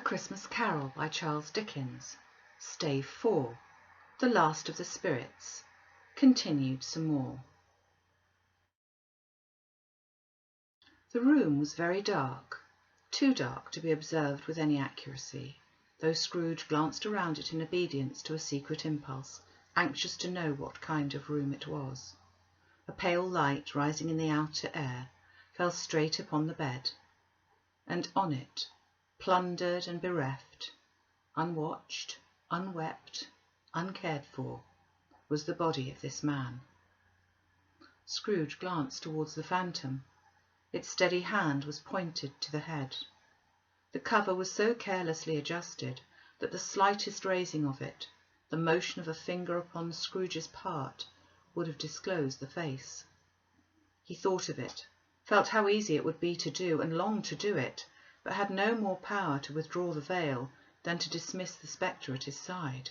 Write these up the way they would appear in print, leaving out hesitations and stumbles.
Christmas Carol by Charles Dickens. Stave 4. The Last of the Spirits. Continued some more. The room was very dark, too dark to be observed with any accuracy, though Scrooge glanced around it in obedience to a secret impulse, anxious to know what kind of room it was. A pale light, rising in the outer air, fell straight upon the bed, and on it, plundered and bereft, unwatched, unwept, uncared for, was the body of this man. Scrooge glanced towards the phantom. Its steady hand was pointed to the head. The cover was so carelessly adjusted that the slightest raising of it, the motion of a finger upon Scrooge's part, would have disclosed the face. He thought of it, felt how easy it would be to do, and longed to do it, but had no more power to withdraw the veil than to dismiss the spectre at his side.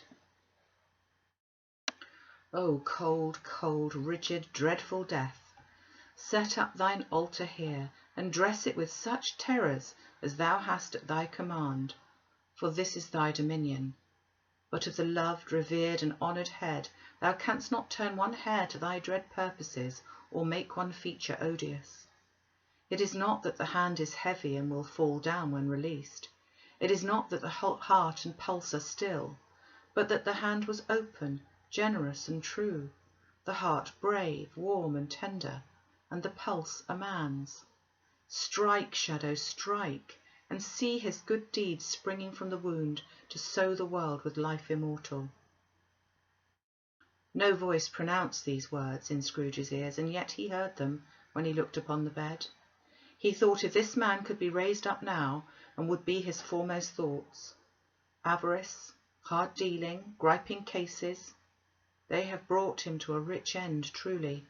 O cold, cold, rigid, dreadful death, set up thine altar here, and dress it with such terrors as thou hast at thy command, for this is thy dominion. But of the loved, revered, and honoured head thou canst not turn one hair to thy dread purposes, or make one feature odious. It is not that the hand is heavy and will fall down when released. It is not that the heart and pulse are still, but that the hand was open, generous and true, the heart brave, warm and tender, and the pulse a man's. Strike, shadow, strike, and see his good deeds springing from the wound to sow the world with life immortal. No voice pronounced these words in Scrooge's ears, and yet he heard them when he looked upon the bed. He thought if this man could be raised up now, and would be his foremost thoughts. Avarice, hard dealing, griping cases, they have brought him to a rich end truly.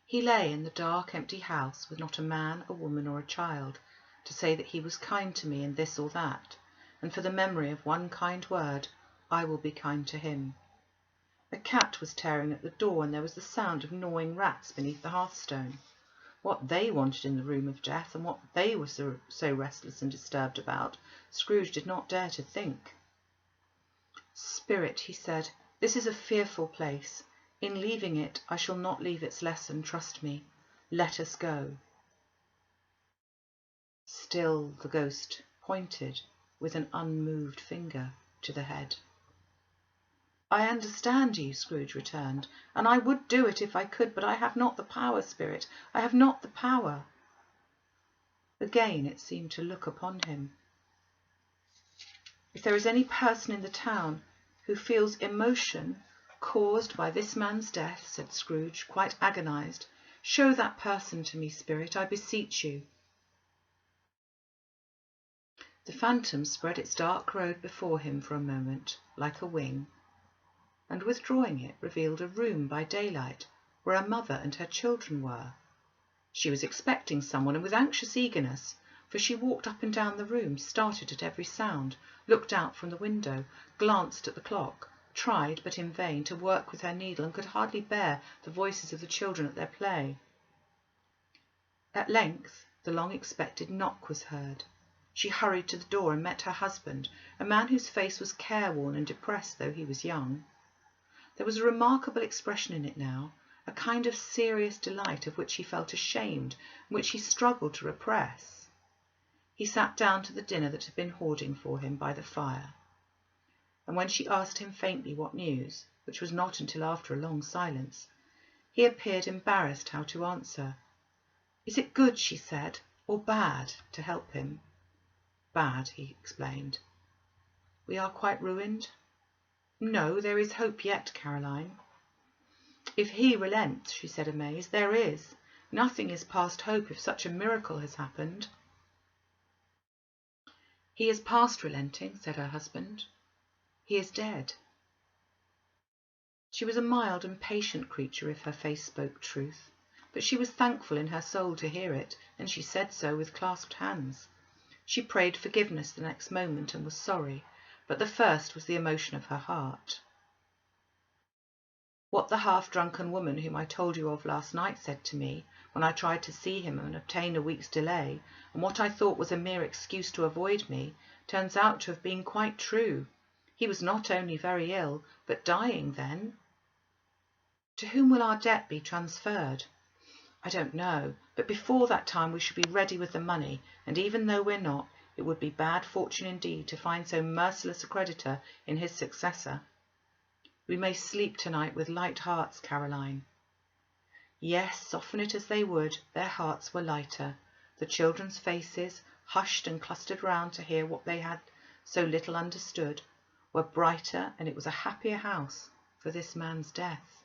He lay in the dark, empty house, with not a man, a woman, or a child, to say that he was kind to me in this or that, and for the memory of one kind word, I will be kind to him. A cat was tearing at the door, and there was the sound of gnawing rats beneath the hearthstone. What they wanted in the room of death, and what they were so restless and disturbed about, Scrooge did not dare to think. Spirit, he said, this is a fearful place. In leaving it, I shall not leave its lesson, trust me. Let us go. Still the ghost pointed with an unmoved finger to the head. I understand you, Scrooge returned, and I would do it if I could, but I have not the power, Spirit. I have not the power. Again it seemed to look upon him. If there is any person in the town who feels emotion caused by this man's death, said Scrooge, quite agonized, show that person to me, Spirit, I beseech you. The phantom spread its dark robe before him for a moment, like a wing, and withdrawing it revealed a room by daylight where a mother and her children were. She was expecting someone, and with anxious eagerness, for she walked up and down the room, started at every sound, looked out from the window, glanced at the clock, tried, but in vain, to work with her needle, and could hardly bear the voices of the children at their play. At length the long-expected knock was heard. She hurried to the door and met her husband, a man whose face was careworn and depressed though he was young. There was a remarkable expression in it now, a kind of serious delight of which he felt ashamed, and which he struggled to repress. He sat down to the dinner that had been hoarding for him by the fire, and when she asked him faintly what news, which was not until after a long silence, he appeared embarrassed how to answer. Is it good, she said, or bad, to help him? Bad, he explained. We are quite ruined? No, there is hope yet, Caroline. If he relents, she said, amazed, there is. Nothing is past hope if such a miracle has happened. He is past relenting, said her husband. He is dead. She was a mild and patient creature if her face spoke truth, but she was thankful in her soul to hear it, and she said so with clasped hands. She prayed forgiveness the next moment and was sorry, but the first was the emotion of her heart. What the half-drunken woman whom I told you of last night said to me when I tried to see him and obtain a week's delay, and what I thought was a mere excuse to avoid me turns out to have been quite true. He was not only very ill, but dying then. To whom will our debt be transferred? I don't know, but before that time we should be ready with the money, and even though we're not, it would be bad fortune indeed to find so merciless a creditor in his successor. We may sleep tonight with light hearts, Caroline. Yes, soften it as they would, their hearts were lighter. The children's faces, hushed and clustered round to hear what they had so little understood, were brighter, and it was a happier house for this man's death.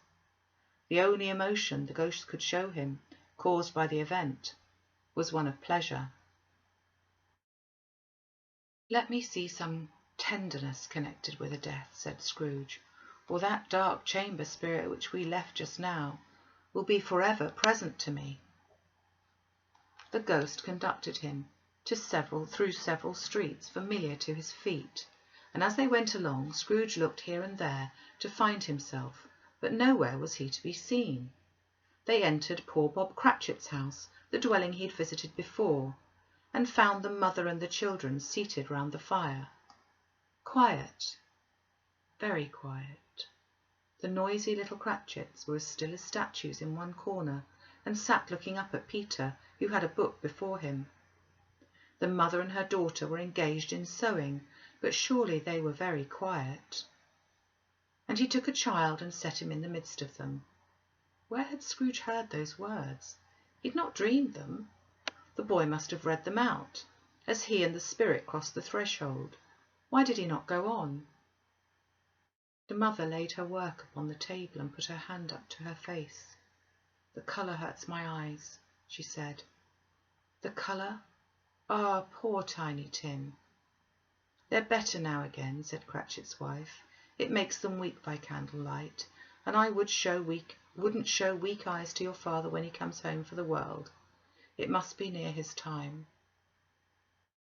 The only emotion the ghost could show him, caused by the event, was one of pleasure. Let me see some tenderness connected with a death, said Scrooge, or that dark chamber spirit which we left just now will be forever present to me. The ghost conducted him through several streets familiar to his feet, and as they went along, Scrooge looked here and there to find himself, but nowhere was he to be seen. They entered poor Bob Cratchit's house, the dwelling he had visited before, and found the mother and the children seated round the fire. Quiet, very quiet. The noisy little Cratchits were as still as statues in one corner, and sat looking up at Peter, who had a book before him. The mother and her daughter were engaged in sewing, but surely they were very quiet. And he took a child and set him in the midst of them. Where had Scrooge heard those words? He had not dreamed them. The boy must have read them out, as he and the spirit crossed the threshold. Why did he not go on? The mother laid her work upon the table and put her hand up to her face. The colour hurts my eyes, she said. The colour? Ah, poor Tiny Tim. They're better now again, said Cratchit's wife. It makes them weak by candlelight, and I wouldn't show weak eyes to your father when he comes home for the world. It must be near his time.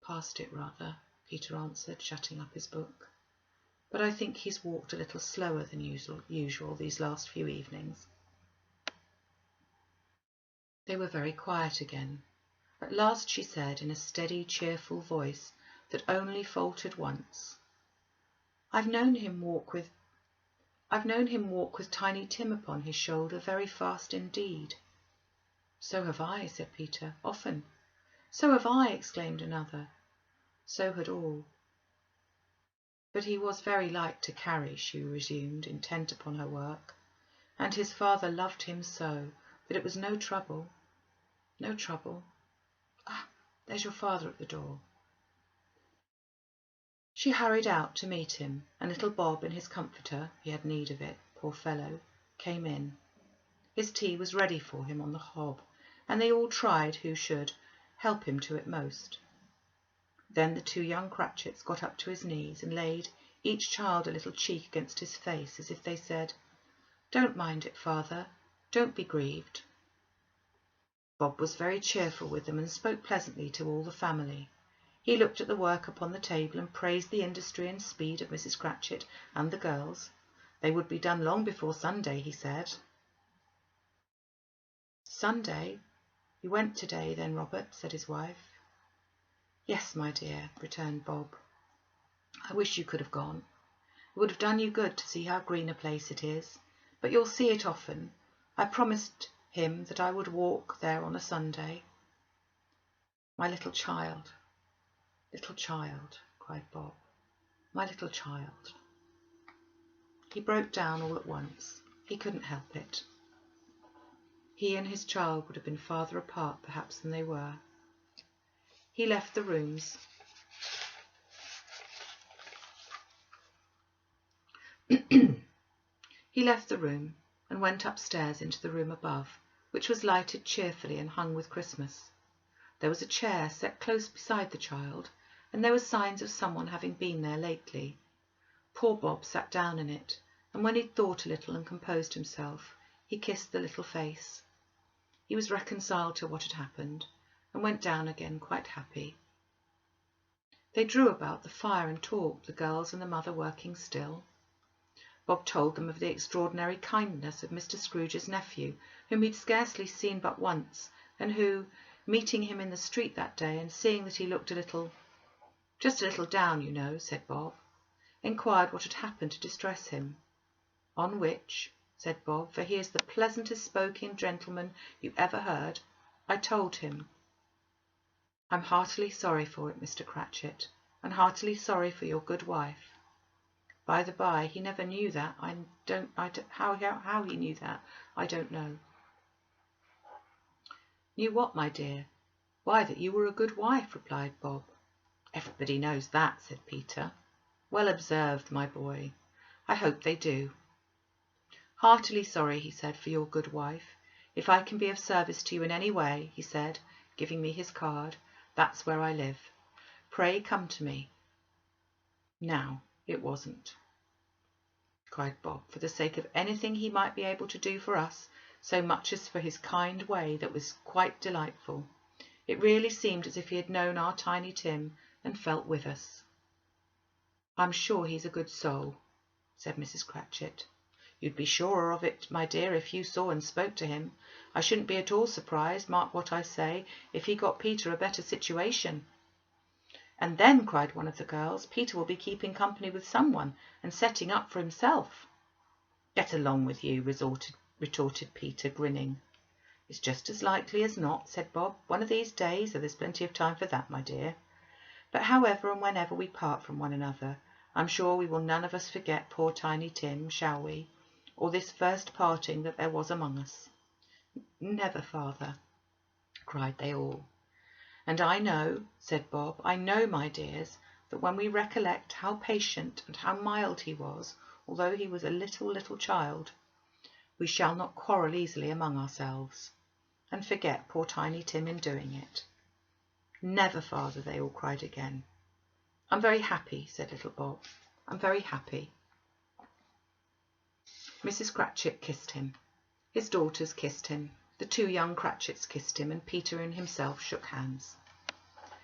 Past it, rather, Peter answered, shutting up his book. But I think he's walked a little slower than usual these last few evenings. They were very quiet again. At last she said, in a steady, cheerful voice that only faltered once, I've known him walk with Tiny Tim upon his shoulder very fast indeed. So have I, said Peter, often. So have I, exclaimed another. So had all. But he was very light to carry, she resumed, intent upon her work, and his father loved him so that it was no trouble. No trouble. Ah, there's your father at the door. She hurried out to meet him, and little Bob in his comforter, he had need of it, poor fellow, came in. His tea was ready for him on the hob, and they all tried who should help him to it most. Then the two young Cratchits got up to his knees and laid each child a little cheek against his face, as if they said, Don't mind it, father, don't be grieved. Bob was very cheerful with them and spoke pleasantly to all the family. He looked at the work upon the table and praised the industry and speed of Mrs. Cratchit and the girls. They would be done long before Sunday, he said. Sunday? You went today, then, Robert, said his wife. Yes, my dear, returned Bob. I wish you could have gone. It would have done you good to see how green a place it is, but you'll see it often. I promised him that I would walk there on a Sunday. My little child, cried Bob, my little child. He broke down all at once. He couldn't help it. He and his child would have been farther apart, perhaps, than they were. He left the rooms. He left the room and went upstairs into the room above, which was lighted cheerfully and hung with Christmas. There was a chair set close beside the child, and there were signs of someone having been there lately. Poor Bob sat down in it, and when he'd thought a little and composed himself, he kissed the little face. He was reconciled to what had happened, and went down again quite happy. They drew about the fire and talked, the girls and the mother working still. Bob told them of the extraordinary kindness of Mr. Scrooge's nephew, whom he'd scarcely seen but once, and who, meeting him in the street that day and seeing that he looked just a little down, you know, said Bob, inquired what had happened to distress him. On which, said Bob, for he is the pleasantest spoken gentleman you ever heard, I told him, I'm heartily sorry for it, Mr. Cratchit, and heartily sorry for your good wife. By the by, he never knew that. How he knew that, I don't know. Knew what, my dear? Why, that you were a good wife, replied Bob. Everybody knows that, said Peter. Well observed, my boy. I hope they do. Heartily sorry, he said, for your good wife. If I can be of service to you in any way, he said, giving me his card, that's where I live. Pray come to me. Now, it wasn't, cried Bob, for the sake of anything he might be able to do for us, so much as for his kind way that was quite delightful. It really seemed as if he had known our Tiny Tim and felt with us. I'm sure he's a good soul, said Mrs. Cratchit. You'd be surer of it, my dear, if you saw and spoke to him. I shouldn't be at all surprised, mark what I say, if he got Peter a better situation. And then, cried one of the girls, Peter will be keeping company with someone and setting up for himself. Get along with you, retorted Peter, grinning. It's just as likely as not, said Bob. One of these days, there's plenty of time for that, my dear. But however and whenever we part from one another, I'm sure we will none of us forget poor Tiny Tim, shall we, or this first parting that there was among us. Never, father, cried they all. And I know, said Bob, I know, my dears, that when we recollect how patient and how mild he was, although he was a little child, we shall not quarrel easily among ourselves, and forget poor Tiny Tim in doing it. Never, father, they all cried again. I'm very happy, said little Bob. I'm very happy. Mrs. Cratchit kissed him. His daughters kissed him. The two young Cratchits kissed him, and Peter and himself shook hands.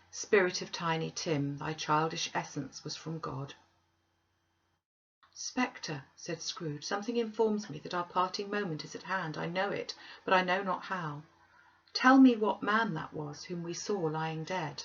Spirit of Tiny Tim, thy childish essence was from God. Spectre, said Scrooge, something informs me that our parting moment is at hand. I know it, but I know not how. Tell me what man that was whom we saw lying dead.